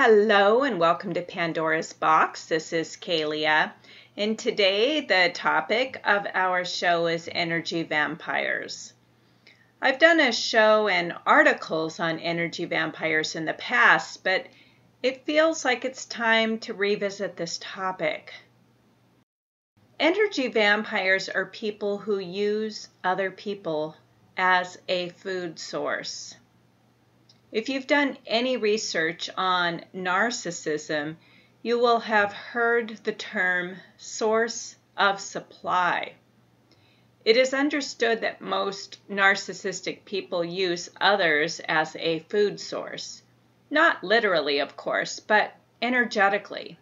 Hello and welcome to Pandora's Box. This is Kaleah, and today the topic of our show is energy vampires. I've done a show and articles on energy vampires in the past, but it feels like it's time to revisit this topic. Energy vampires are people who use other people as a food source. If you've done any research on narcissism, you will have heard the term source of supply. It is understood that most narcissistic people use others as a food source. Not literally, of course, but energetically.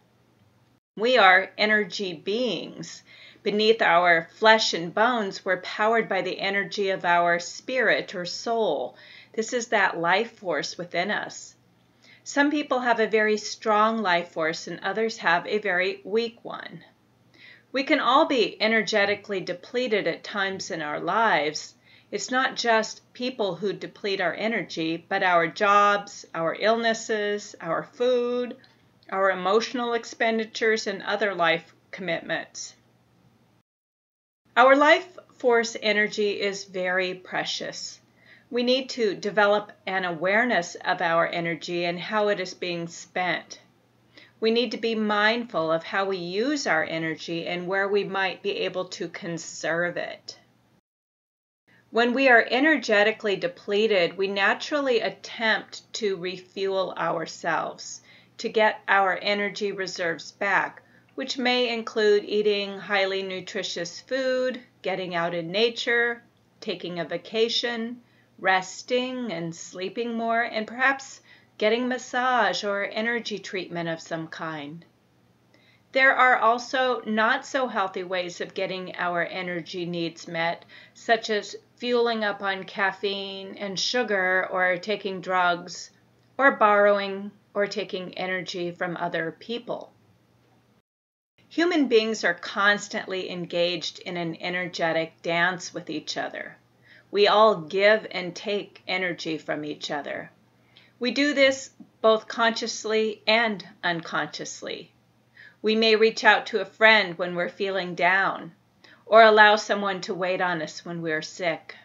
We are energy beings. Beneath our flesh and bones, we're powered by the energy of our spirit or soul. This is that life force within us. Some people have a very strong life force and others have a very weak one. We can all be energetically depleted at times in our lives. It's not just people who deplete our energy, but our jobs, our illnesses, our food, our emotional expenditures, and other life commitments. Our life force energy is very precious. We need to develop an awareness of our energy and how it is being spent. We need to be mindful of how we use our energy and where we might be able to conserve it. When we are energetically depleted, we naturally attempt to refuel ourselves, to get our energy reserves back, which may include eating highly nutritious food, getting out in nature, taking a vacation, resting and sleeping more, and perhaps getting massage or energy treatment of some kind. There are also not so healthy ways of getting our energy needs met, such as fueling up on caffeine and sugar, or taking drugs, or borrowing or taking energy from other people. Human beings are constantly engaged in an energetic dance with each other. We all give and take energy from each other. We do this both consciously and unconsciously. We may reach out to a friend when we're feeling down, or allow someone to wait on us when we're sick,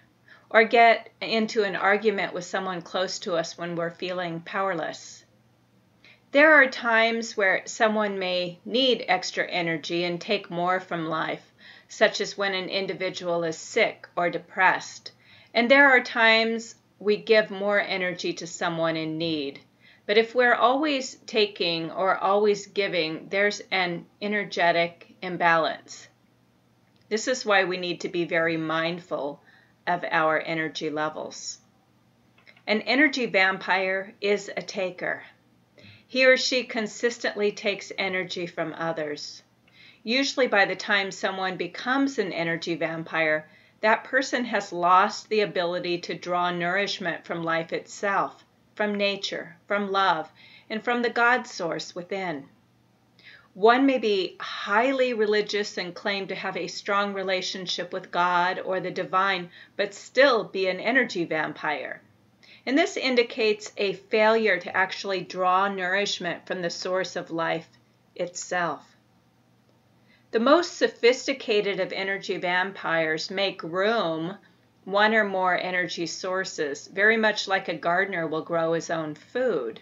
or get into an argument with someone close to us when we're feeling powerless. There are times where someone may need extra energy and take more from life, such as when an individual is sick or depressed. And there are times we give more energy to someone in need. But if we're always taking or always giving, there's an energetic imbalance. This is why we need to be very mindful of our energy levels. An energy vampire is a taker. He or she consistently takes energy from others. Usually by the time someone becomes an energy vampire, that person has lost the ability to draw nourishment from life itself, from nature, from love, and from the God source within. One may be highly religious and claim to have a strong relationship with God or the divine, but still be an energy vampire. And this indicates a failure to actually draw nourishment from the source of life itself. The most sophisticated of energy vampires make room, one or more energy sources, very much like a gardener will grow his own food.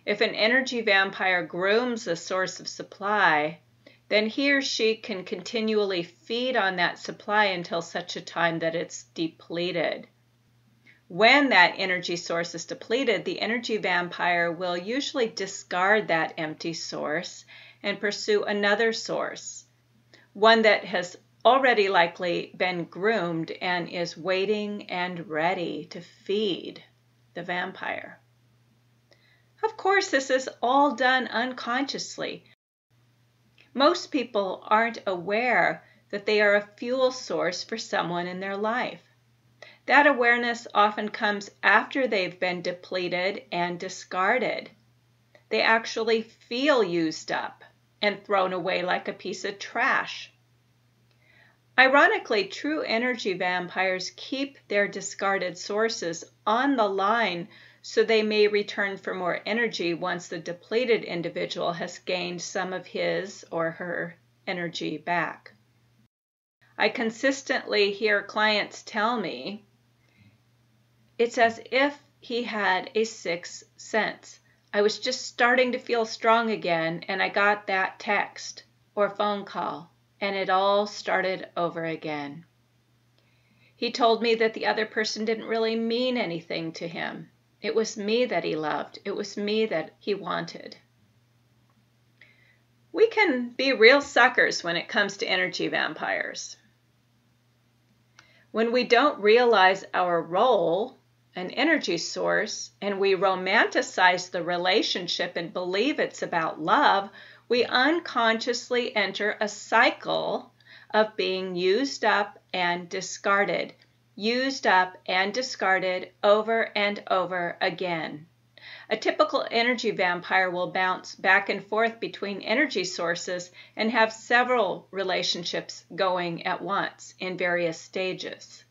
If an energy vampire grooms a source of supply, then he or she can continually feed on that supply until such a time that it's depleted. When that energy source is depleted, the energy vampire will usually discard that empty source and pursue another source, one that has already likely been groomed and is waiting and ready to feed the vampire. Of course, this is all done unconsciously. Most people aren't aware that they are a fuel source for someone in their life. That awareness often comes after they've been depleted and discarded. They actually feel used up and thrown away like a piece of trash. Ironically, true energy vampires keep their discarded sources on the line so they may return for more energy once the depleted individual has gained some of his or her energy back. I consistently hear clients tell me it's as if he had a sixth sense. I was just starting to feel strong again, and I got that text or phone call, and it all started over again. He told me that the other person didn't really mean anything to him. It was me that he loved. It was me that he wanted. We can be real suckers when it comes to energy vampires. When we don't realize our role, an energy source, and we romanticize the relationship and believe it's about love, we unconsciously enter a cycle of being used up and discarded, used up and discarded over and over again. A typical energy vampire will bounce back and forth between energy sources and have several relationships going at once in various stages.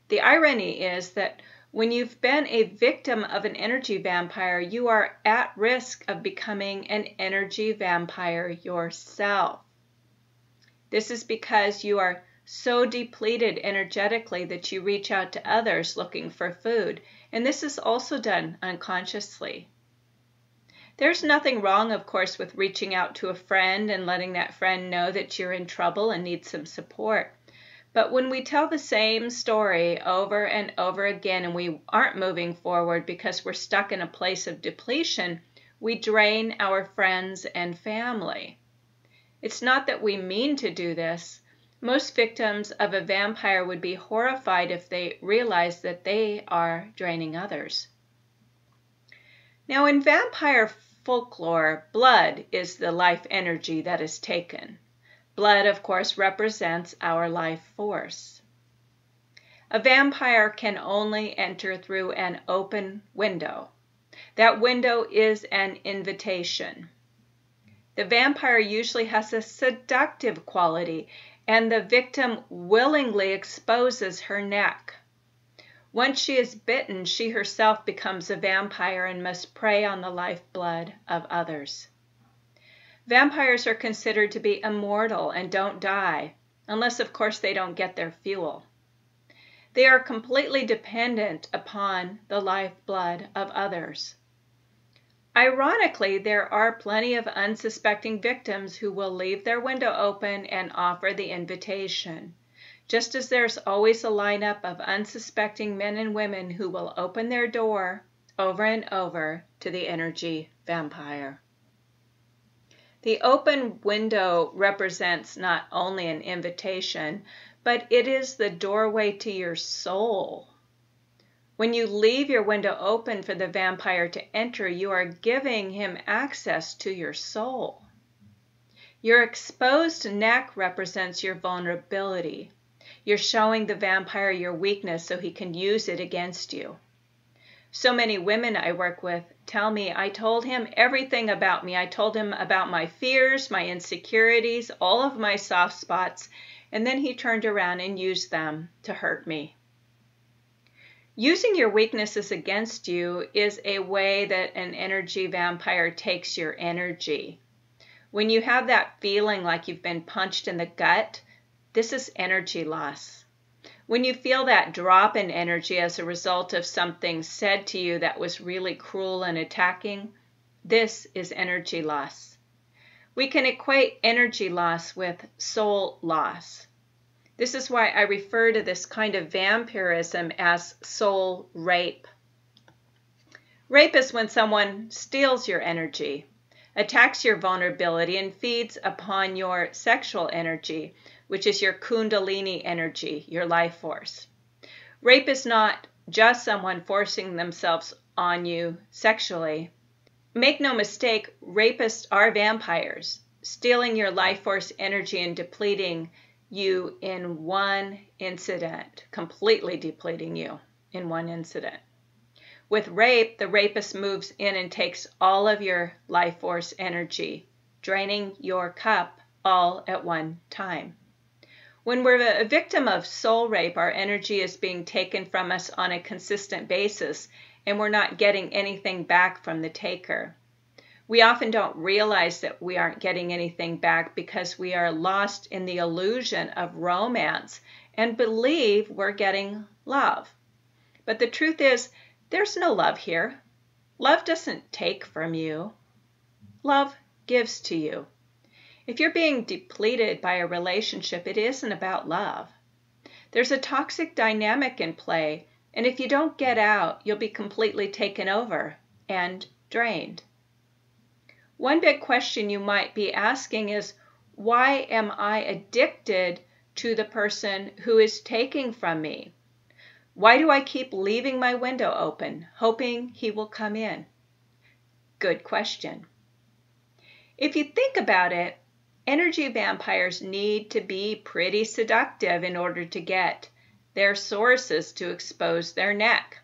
The irony is that when you've been a victim of an energy vampire, you are at risk of becoming an energy vampire yourself. This is because you are so depleted energetically that you reach out to others looking for food, and this is also done unconsciously. There's nothing wrong, of course, with reaching out to a friend and letting that friend know that you're in trouble and need some support. But when we tell the same story over and over again and we aren't moving forward because we're stuck in a place of depletion, we drain our friends and family. It's not that we mean to do this. Most victims of a vampire would be horrified if they realized that they are draining others. Now, in vampire folklore, blood is the life energy that is taken. Blood, of course, represents our life force. A vampire can only enter through an open window. That window is an invitation. The vampire usually has a seductive quality, and the victim willingly exposes her neck. Once she is bitten, she herself becomes a vampire and must prey on the lifeblood of others. Vampires are considered to be immortal and don't die, unless, of course, they don't get their fuel. They are completely dependent upon the lifeblood of others. Ironically, there are plenty of unsuspecting victims who will leave their window open and offer the invitation, just as there's always a lineup of unsuspecting men and women who will open their door over and over to the energy vampire. The open window represents not only an invitation, but it is the doorway to your soul. When you leave your window open for the vampire to enter, you are giving him access to your soul. Your exposed neck represents your vulnerability. You're showing the vampire your weakness so he can use it against you. So many women I work with tell me, I told him everything about me. I told him about my fears, my insecurities, all of my soft spots, and then he turned around and used them to hurt me. Using your weaknesses against you is a way that an energy vampire takes your energy. When you have that feeling like you've been punched in the gut, this is energy loss. When you feel that drop in energy as a result of something said to you that was really cruel and attacking, this is energy loss. We can equate energy loss with soul loss. This is why I refer to this kind of vampirism as soul rape. Rape is when someone steals your energy, attacks your vulnerability, and feeds upon your sexual energy, which is your kundalini energy, your life force. Rape is not just someone forcing themselves on you sexually. Make no mistake, rapists are vampires, stealing your life force energy and depleting you in one incident, completely depleting you in one incident. With rape, the rapist moves in and takes all of your life force energy, draining your cup all at one time. When we're a victim of soul rape, our energy is being taken from us on a consistent basis, and we're not getting anything back from the taker. We often don't realize that we aren't getting anything back because we are lost in the illusion of romance and believe we're getting love. But the truth is, there's no love here. Love doesn't take from you. Love gives to you. If you're being depleted by a relationship, it isn't about love. There's a toxic dynamic in play, and if you don't get out, you'll be completely taken over and drained. One big question you might be asking is, why am I addicted to the person who is taking from me? Why do I keep leaving my window open, hoping he will come in? Good question. If you think about it, energy vampires need to be pretty seductive in order to get their sources to expose their neck.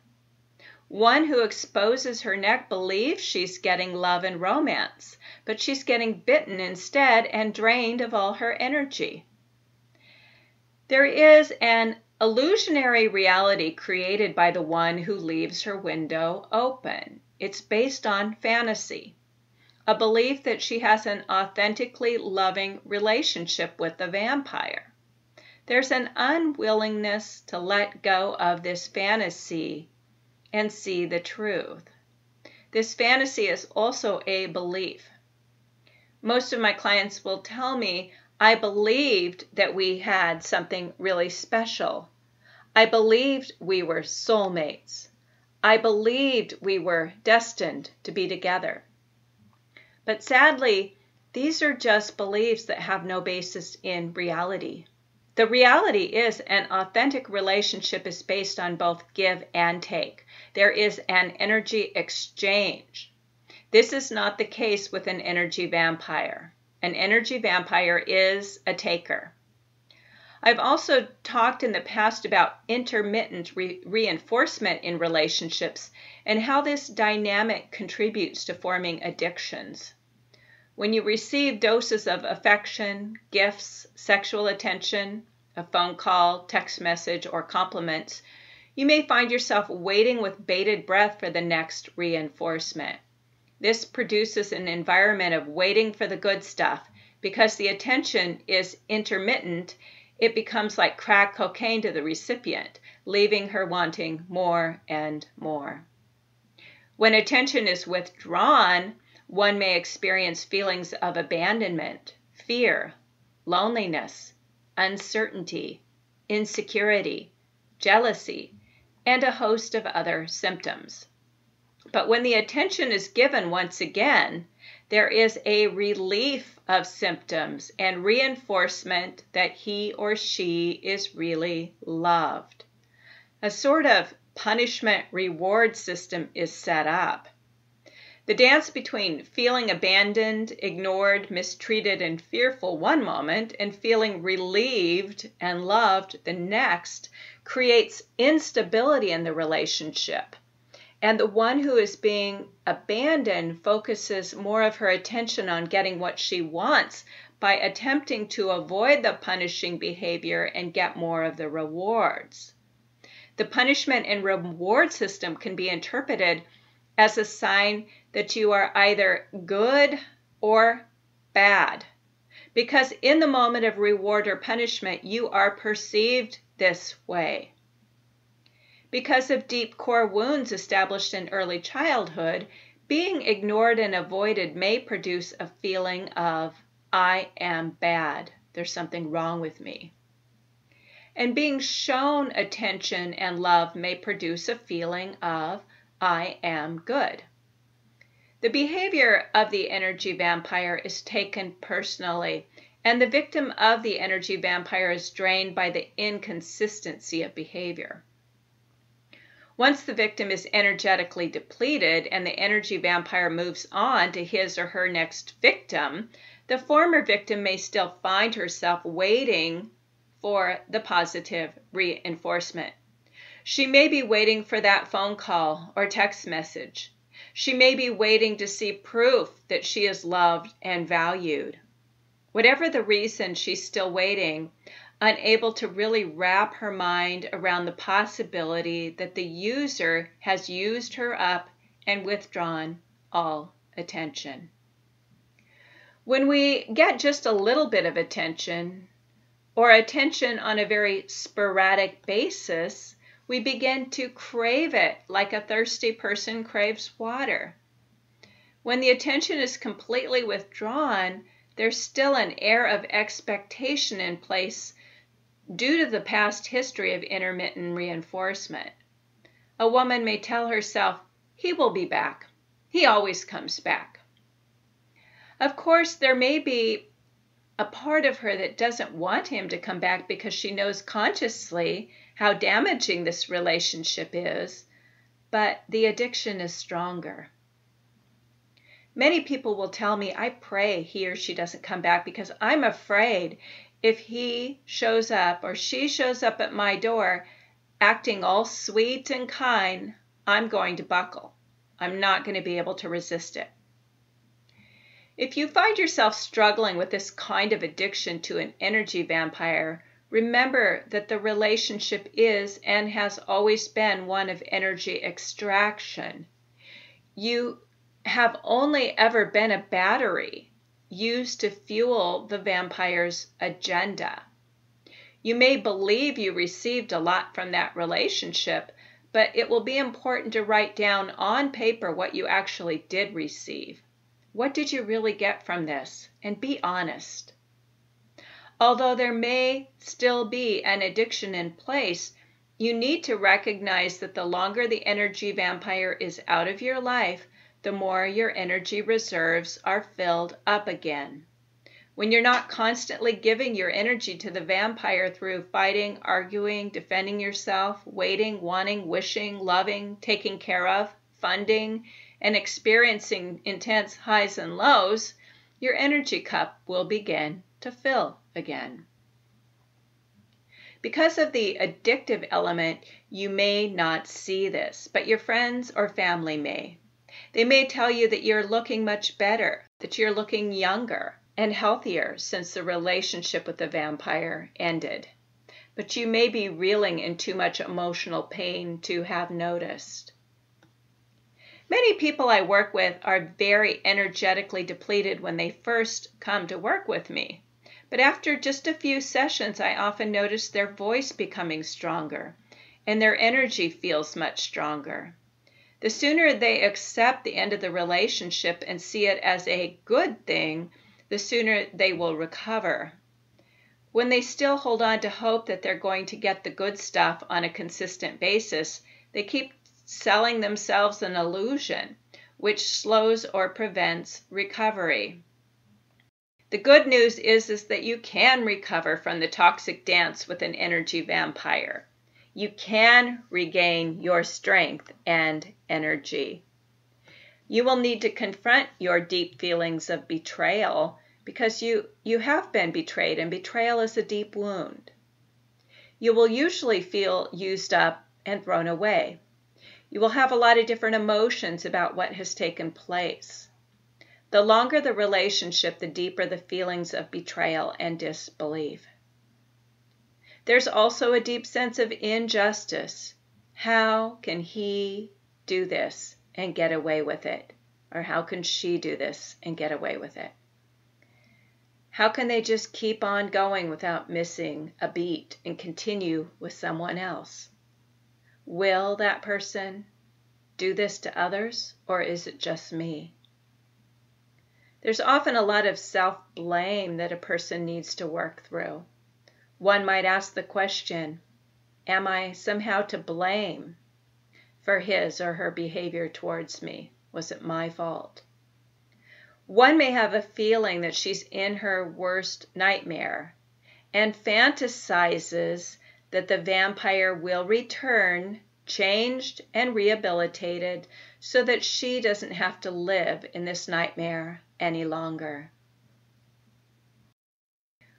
One who exposes her neck believes she's getting love and romance, but she's getting bitten instead and drained of all her energy. There is an illusionary reality created by the one who leaves her window open. It's based on fantasy, a belief that she has an authentically loving relationship with the vampire. There's an unwillingness to let go of this fantasy and see the truth. This fantasy is also a belief. Most of my clients will tell me, I believed that we had something really special. I believed we were soulmates. I believed we were destined to be together. But sadly, these are just beliefs that have no basis in reality. The reality is an authentic relationship is based on both give and take. There is an energy exchange. This is not the case with an energy vampire. An energy vampire is a taker. I've also talked in the past about intermittent reinforcement in relationships and how this dynamic contributes to forming addictions. When you receive doses of affection, gifts, sexual attention, a phone call, text message, or compliments, you may find yourself waiting with bated breath for the next reinforcement. This produces an environment of waiting for the good stuff. Because the attention is intermittent, it becomes like crack cocaine to the recipient, leaving her wanting more and more. When attention is withdrawn, one may experience feelings of abandonment, fear, loneliness, uncertainty, insecurity, jealousy, and a host of other symptoms. But when the attention is given once again, there is a relief of symptoms and reinforcement that he or she is really loved. A sort of punishment-reward system is set up. The dance between feeling abandoned, ignored, mistreated, and fearful one moment and feeling relieved and loved the next creates instability in the relationship. And the one who is being abandoned focuses more of her attention on getting what she wants by attempting to avoid the punishing behavior and get more of the rewards. The punishment and reward system can be interpreted as a sign that you are either good or bad. Because in the moment of reward or punishment, you are perceived this way. Because of deep core wounds established in early childhood, being ignored and avoided may produce a feeling of, I am bad. There's something wrong with me. And being shown attention and love may produce a feeling of, I am good. The behavior of the energy vampire is taken personally, and the victim of the energy vampire is drained by the inconsistency of behavior. Once the victim is energetically depleted and the energy vampire moves on to his or her next victim, the former victim may still find herself waiting for the positive reinforcement. She may be waiting for that phone call or text message. She may be waiting to see proof that she is loved and valued. Whatever the reason she's still waiting, unable to really wrap her mind around the possibility that the user has used her up and withdrawn all attention. When we get just a little bit of attention, or attention on a very sporadic basis, we begin to crave it like a thirsty person craves water. When the attention is completely withdrawn, there's still an air of expectation in place due to the past history of intermittent reinforcement. A woman may tell herself, "He will be back. He always comes back." Of course, there may be a part of her that doesn't want him to come back because she knows consciously how damaging this relationship is, but the addiction is stronger. Many people will tell me, "I pray he or she doesn't come back because I'm afraid if he shows up or she shows up at my door acting all sweet and kind, I'm going to buckle. I'm not going to be able to resist it." If you find yourself struggling with this kind of addiction to an energy vampire, remember that the relationship is and has always been one of energy extraction. You have only ever been a battery used to fuel the vampire's agenda. You may believe you received a lot from that relationship, but it will be important to write down on paper what you actually did receive. What did you really get from this? And be honest. Although there may still be an addiction in place, you need to recognize that the longer the energy vampire is out of your life, the more your energy reserves are filled up again. When you're not constantly giving your energy to the vampire through fighting, arguing, defending yourself, waiting, wanting, wishing, loving, taking care of, funding, and experiencing intense highs and lows, your energy cup will begin to fill again. Because of the addictive element, you may not see this, but your friends or family may. They may tell you that you're looking much better, that you're looking younger and healthier since the relationship with the vampire ended. But you may be reeling in too much emotional pain to have noticed. Many people I work with are very energetically depleted when they first come to work with me. But after just a few sessions, I often notice their voice becoming stronger and their energy feels much stronger. The sooner they accept the end of the relationship and see it as a good thing, the sooner they will recover. When they still hold on to hope that they're going to get the good stuff on a consistent basis, they keep selling themselves an illusion, which slows or prevents recovery. The good news is that you can recover from the toxic dance with an energy vampire. You can regain your strength and energy. You will need to confront your deep feelings of betrayal because you have been betrayed, and betrayal is a deep wound. You will usually feel used up and thrown away. You will have a lot of different emotions about what has taken place. The longer the relationship, the deeper the feelings of betrayal and disbelief. There's also a deep sense of injustice. How can he do this and get away with it? Or how can she do this and get away with it? How can they just keep on going without missing a beat and continue with someone else? Will that person do this to others, or is it just me? There's often a lot of self-blame that a person needs to work through. One might ask the question, am I somehow to blame for his or her behavior towards me? Was it my fault? One may have a feeling that she's in her worst nightmare and fantasizes that the vampire will return, changed and rehabilitated, so that she doesn't have to live in this nightmare any longer.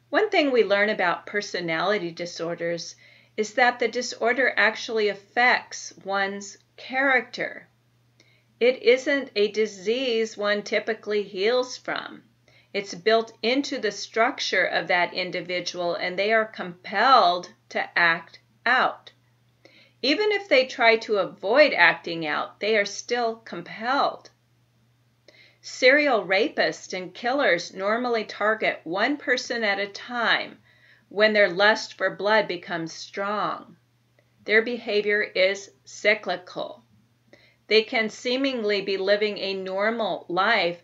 One thing we learn about personality disorders is that the disorder actually affects one's character. It isn't a disease one typically heals from. It's built into the structure of that individual, and they are compelled to act out. Even if they try to avoid acting out, they are still compelled. Serial rapists and killers normally target one person at a time when their lust for blood becomes strong. Their behavior is cyclical. They can seemingly be living a normal life,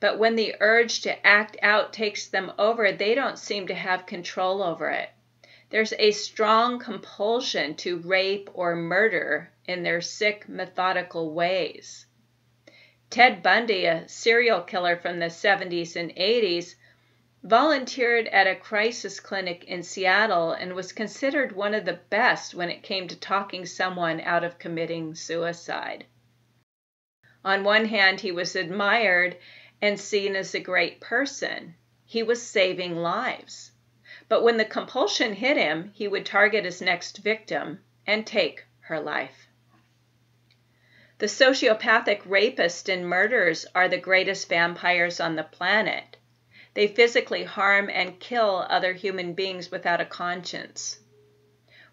but when the urge to act out takes them over, they don't seem to have control over it. There's a strong compulsion to rape or murder in their sick, methodical ways. Ted Bundy, a serial killer from the 70s and 80s, volunteered at a crisis clinic in Seattle and was considered one of the best when it came to talking someone out of committing suicide. On one hand, he was admired and seen as a great person. He was saving lives. But when the compulsion hit him, he would target his next victim and take her life. The sociopathic rapists and murderers are the greatest vampires on the planet. They physically harm and kill other human beings without a conscience.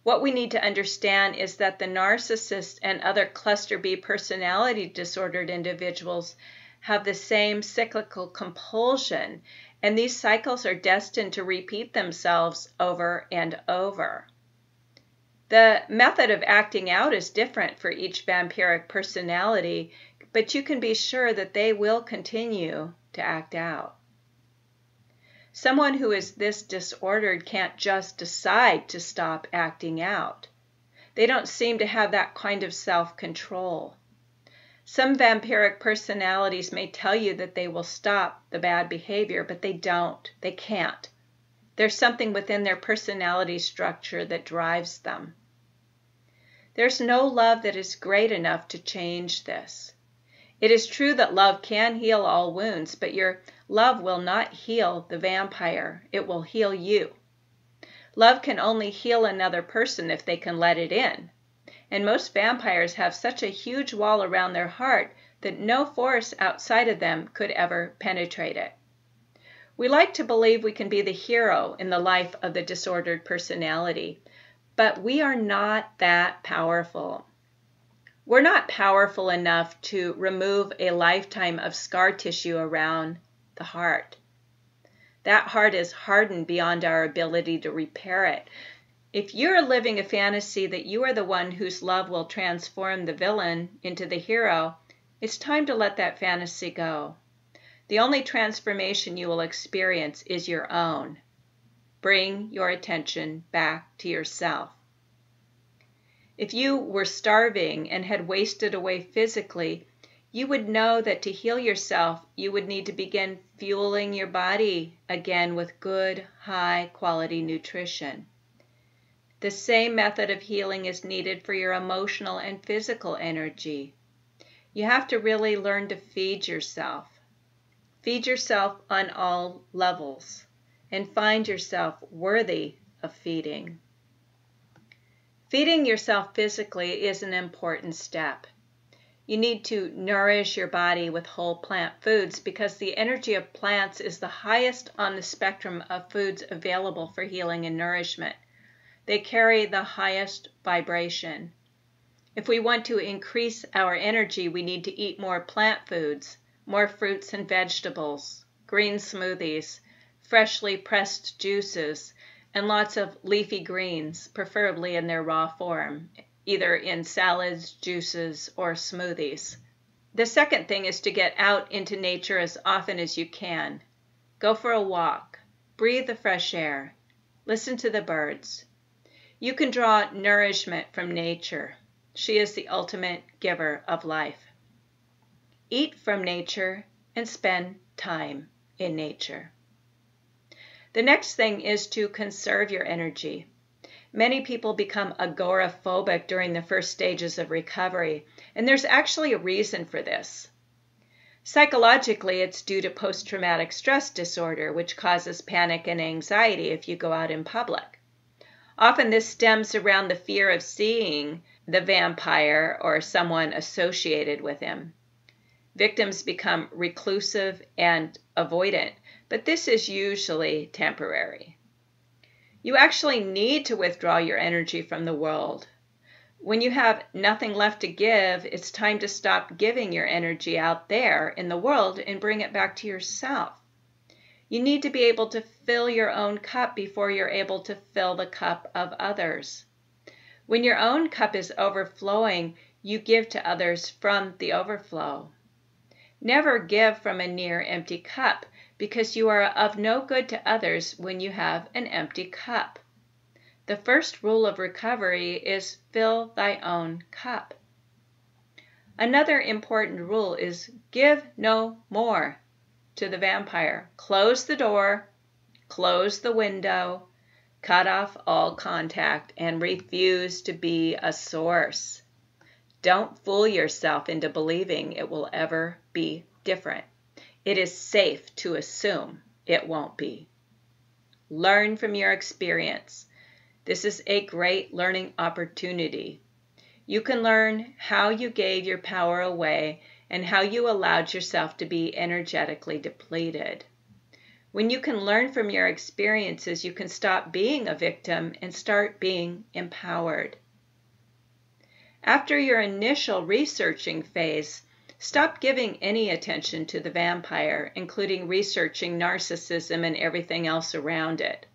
What we need to understand is that the narcissists and other cluster B personality disordered individuals have the same cyclical compulsion, and these cycles are destined to repeat themselves over and over. The method of acting out is different for each vampiric personality, but you can be sure that they will continue to act out. Someone who is this disordered can't just decide to stop acting out. They don't seem to have that kind of self-control. Some vampiric personalities may tell you that they will stop the bad behavior, but they don't. They can't. There's something within their personality structure that drives them. There's no love that is great enough to change this. It is true that love can heal all wounds, but your love will not heal the vampire. It will heal you. Love can only heal another person if they can let it in. And most vampires have such a huge wall around their heart that no force outside of them could ever penetrate it. We like to believe we can be the hero in the life of the disordered personality, but we are not that powerful. We're not powerful enough to remove a lifetime of scar tissue around the heart. That heart is hardened beyond our ability to repair it. If you're living a fantasy that you are the one whose love will transform the villain into the hero, it's time to let that fantasy go. The only transformation you will experience is your own. Bring your attention back to yourself. If you were starving and had wasted away physically, you would know that to heal yourself, you would need to begin fueling your body again with good, high-quality nutrition. The same method of healing is needed for your emotional and physical energy. You have to really learn to feed yourself. Feed yourself on all levels, and find yourself worthy of feeding. Feeding yourself physically is an important step. You need to nourish your body with whole plant foods because the energy of plants is the highest on the spectrum of foods available for healing and nourishment. They carry the highest vibration. If we want to increase our energy, we need to eat more plant foods, more fruits and vegetables, green smoothies, freshly pressed juices, and lots of leafy greens, preferably in their raw form, either in salads, juices, or smoothies. The second thing is to get out into nature as often as you can. Go for a walk, breathe the fresh air, listen to the birds. You can draw nourishment from nature. She is the ultimate giver of life. Eat from nature and spend time in nature. The next thing is to conserve your energy. Many people become agoraphobic during the first stages of recovery, and there's actually a reason for this. Psychologically, it's due to post-traumatic stress disorder, which causes panic and anxiety if you go out in public. Often this stems around the fear of seeing the vampire or someone associated with him. Victims become reclusive and avoidant, but this is usually temporary. You actually need to withdraw your energy from the world. When you have nothing left to give, it's time to stop giving your energy out there in the world and bring it back to yourself. You need to be able to fill your own cup before you're able to fill the cup of others. When your own cup is overflowing, you give to others from the overflow. Never give from a near empty cup, because you are of no good to others when you have an empty cup. The first rule of recovery is fill thy own cup. Another important rule is give no more to the vampire. Close the door, close the window, cut off all contact, and refuse to be a source. Don't fool yourself into believing it will ever be different. It is safe to assume it won't be. Learn from your experience. This is a great learning opportunity. You can learn how you gave your power away and how you allowed yourself to be energetically depleted. When you can learn from your experiences, you can stop being a victim and start being empowered. After your initial researching phase, stop giving any attention to the vampire, including researching narcissism and everything else around it.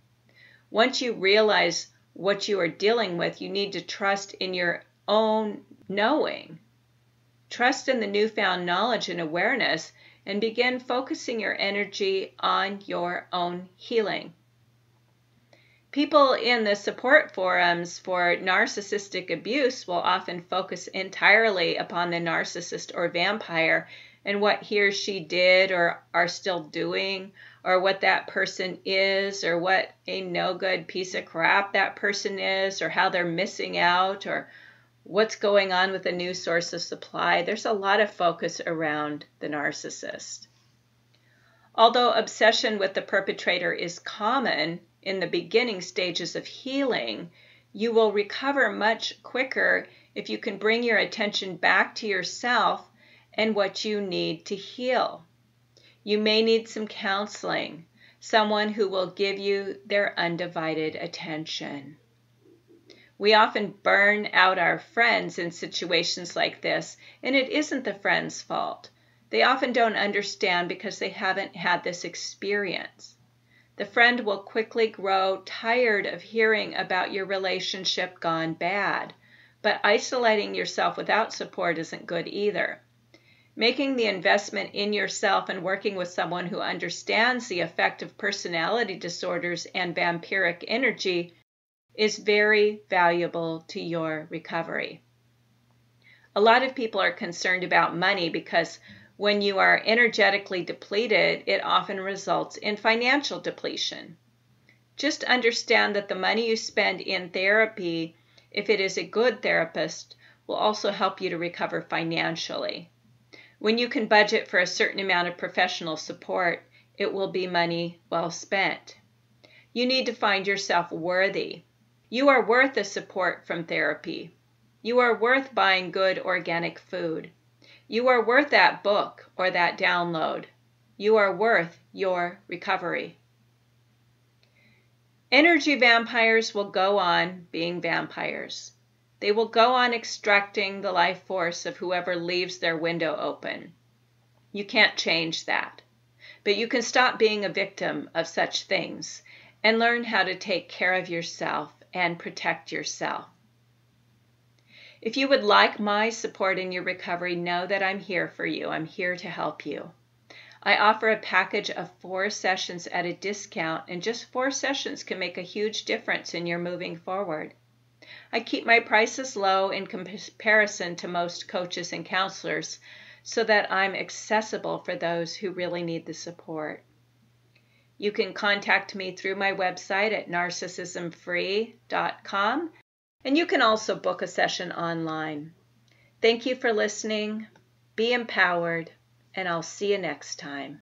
Once you realize what you are dealing with, you need to trust in your own knowing. Trust in the newfound knowledge and awareness, and begin focusing your energy on your own healing. People in the support forums for narcissistic abuse will often focus entirely upon the narcissist or vampire and what he or she did or are still doing, or what that person is, or what a no-good piece of crap that person is, or how they're missing out, or what's going on with a new source of supply. There's a lot of focus around the narcissist. Although obsession with the perpetrator is common in the beginning stages of healing, you will recover much quicker if you can bring your attention back to yourself and what you need to heal. You may need some counseling, someone who will give you their undivided attention. We often burn out our friends in situations like this, and it isn't the friend's fault. They often don't understand because they haven't had this experience. The friend will quickly grow tired of hearing about your relationship gone bad, but isolating yourself without support isn't good either. Making the investment in yourself and working with someone who understands the effect of personality disorders and vampiric energy is very valuable to your recovery. A lot of people are concerned about money because when you are energetically depleted, it often results in financial depletion. Just understand that the money you spend in therapy, if it is a good therapist, will also help you to recover financially. When you can budget for a certain amount of professional support, it will be money well spent. You need to find yourself worthy. You are worth the support from therapy. You are worth buying good organic food. You are worth that book or that download. You are worth your recovery. Energy vampires will go on being vampires. They will go on extracting the life force of whoever leaves their window open. You can't change that. But you can stop being a victim of such things and learn how to take care of yourself and protect yourself. If you would like my support in your recovery, know that I'm here for you. I'm here to help you. I offer a package of 4 sessions at a discount, and just 4 sessions can make a huge difference in your moving forward. I keep my prices low in comparison to most coaches and counselors so that I'm accessible for those who really need the support. You can contact me through my website at narcissismfree.com, and you can also book a session online. Thank you for listening. Be empowered, and I'll see you next time.